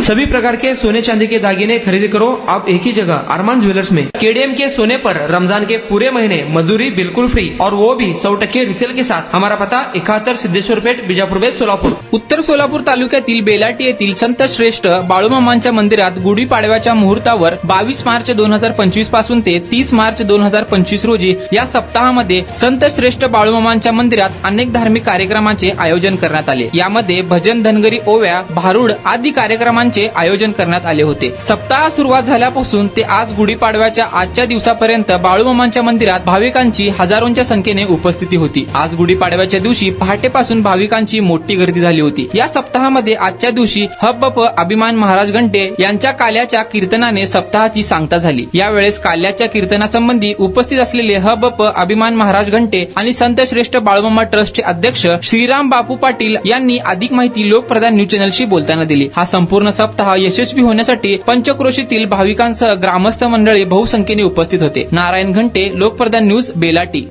सभी प्रकार के सोने चांदी के दागिने खरीदी करो आप एक ही जगह अरमान ज्वेलर्स में। केडीएम के सोने पर रमजान के पूरे महीने मजदूरी बिल्कुल फ्री और वो भी 100% रिसेल के साथ। हमारा पता 71 सिद्धेश्वर पेठ, बिजापूर बेस, सोलापूर। उत्तर सोलापूर तालुक्यातील बेलाटी येथील संत श्रेष्ठ बाळूमामांच्या मंदिरात गुढीपाडव्याच्या मुहूर्तावर 22 मार्च 2025 पासून ते 30 मार्च 2025 रोजी या सप्ताहामध्ये संत श्रेष्ठ बाळूमामांच्या मंदिरात अनेक धार्मिक कार्यक्रमांचे आयोजन करण्यात आले। यामध्ये भजन, धनगरी, ओव्या, भारुड आदी कार्यक्रमांचे आयोजन करण्यात आले होते। सप्ताह सुरुवात झाल्यापासून ते आज गुढीपाडव्याच्या आजच्या दिवसापर्यंत बाळूमामांच्या मंदिरात भाविकांची हजारोंच्या संख्येने उपस्थिती होती। आज गुढीपाडव्याच्या दिवशी पहाटेपासून भाविकांची मोठी गर्दी झाली होती। या सप्ताहामध्ये आजच्या दिवशी हब्बप अभिमान महाराज घंटे यांच्या काल्याच्या कीर्तनाने सप्ताहाची सांगता झाली। यावेळेस काल्याच्या कीर्तनासंबंधी उपस्थित असलेले हब्बप अभिमान महाराज घंटे आणि संत श्रेष्ठ बाळूमामा ट्रस्टचे अध्यक्ष श्रीराम बापू पाटील यांनी अधिक माहिती लोकप्रधान न्यूज चॅनलशी बोलताना दिली। हा संपूर्ण सप्ताह यशस्वी होण्यासाठी पंचक्रोशीतील भाविकांसह ग्रामस्थ मंडळी बहुसंख्येने उपस्थित होते। नारायण घंटे, लोकप्रधान न्यूज, बेलाटी।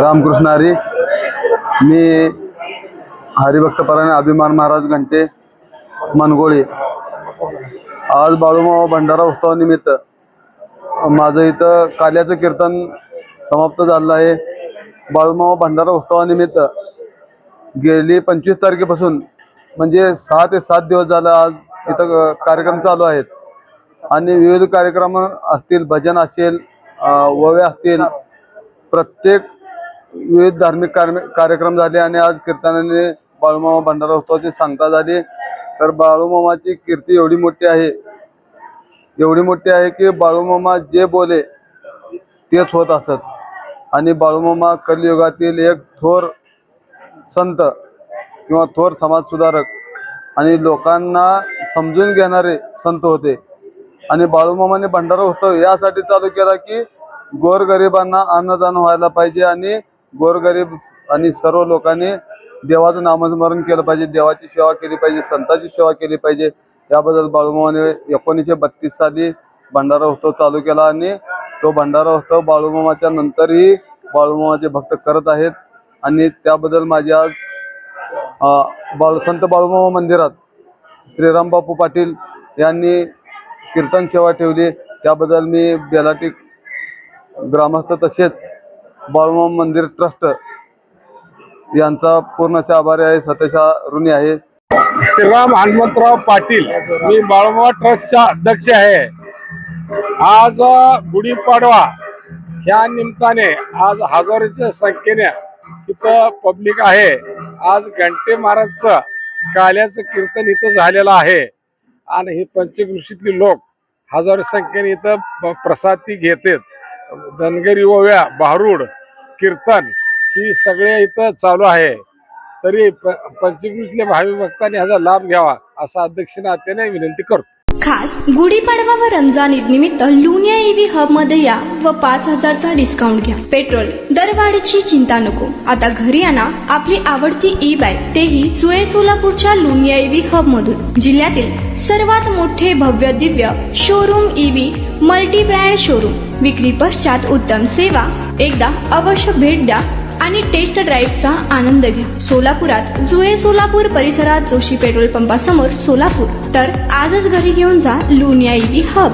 रामकृष्ण हरी। मी हरिभक्तपरायण अभिमान महाराज घंटे मनगोळी। आज बाळूमामा भंडारा उत्सवानिमित्त माझं इथं काल्याचं कीर्तन समाप्त झालेला आहे. बाळूमामा भंडारा उत्सवानिमित्त गेली 25 तारखेपासून म्हणजे 6 ते 7 दिवस झाला आज इथं कार्यक्रम चालू आहेत आणि विविध कार्यक्रम असतील, भजन असेल, ओव्या असतील, प्रत्येक विविध धार्मिक कार्यक्रम झाले आणि आज कीर्तनाने बाळूमामा भंडारा उत्सवाची सांगता झाली. तर बाळूमामाची कीर्ती एवढी मोठी आहे की बाळूमामा जे बोले तेच होत असत आणि बाळूमामा कलियुगातील एक थोर संत किंवा थोर समाज सुधारक आणि लोकांना समजून घेणारे संत होते. आणि बाळूमामाने भंडारा उत्सव यासाठी चालू केला की गोरगरिबांना अन्नदान व्हायला पाहिजे आणि गोरगरीब आणि सर्व लोकांनी देवाचं नामस्मरण केलं पाहिजे, देवाची सेवा केली पाहिजे, संतांची सेवा केली पाहिजे. याबद्दल बाळूमामाने 1932 साली भंडारा उत्सव चालू केला आणि तो भंडारा उत्सव बाळूमामाच्या नंतरही बाळूमामाचे भक्त करत आहेत. आणि त्याबद्दल माझी आज संत बाळूमामा मंदिरात श्रीराम बापू पाटील यांनी कीर्तन सेवा ठेवली. त्याबद्दल मी बेलाटी ग्रामस्थ तसेच बाळूमामा मंदिर ट्रस्ट यांचा पूर्णचे आभारी आहे, सतेशा ऋणी आहे. श्रीराम हनुमंतराव पाटील, मी बाळूमामा ट्रस्टचा अध्यक्ष आहे. आज गुढीपाडवा ह्या निमित्ताने आज हजारोच्या संख्येने इथं पब्लिक आहे. आज घंटे महाराजचं काल्याचं कीर्तन इथं झालेलं आहे आणि हे पंचकृषीतले लोक हजारो संख्येने इथं प्रसादी घेतात. धनगरी ओव्या, भारूड, कीर्तन ही सगळे इथं चालू आहे. तरी पंचकृषीतल्या भावी भक्तांनी ह्याचा लाभ घ्यावा असं अध्यक्ष नात्याने विनंती करतो. खास गुढीपाडवा व रमजान ईद निमित्त लुनिया ईव्ही हब मध्ये या व 5,000चा डिस्काउंट घ्या. पेट्रोल दरवाढीची चिंता नको, आता घरी आणा आपली आवडती ई बाईक, तेही जुळे सोलापूरच्या लुनिया ईव्ही हब मधून. जिल्ह्यातील सर्वात मोठे भव्य Divya showroom EV multi brand showroom. विक्री पश्चात उत्तम सेवा. एकदा अवश्य भेट द्या आणि टेस्ट ड्राईव्हचा आनंद घ्या. सोलापुरात जुळे सोलापूर परिसरात जोशी पेट्रोल पंपासमोर सोलापूर. तर आजच घरी घेऊन जा लुनिया ईव्ही हब.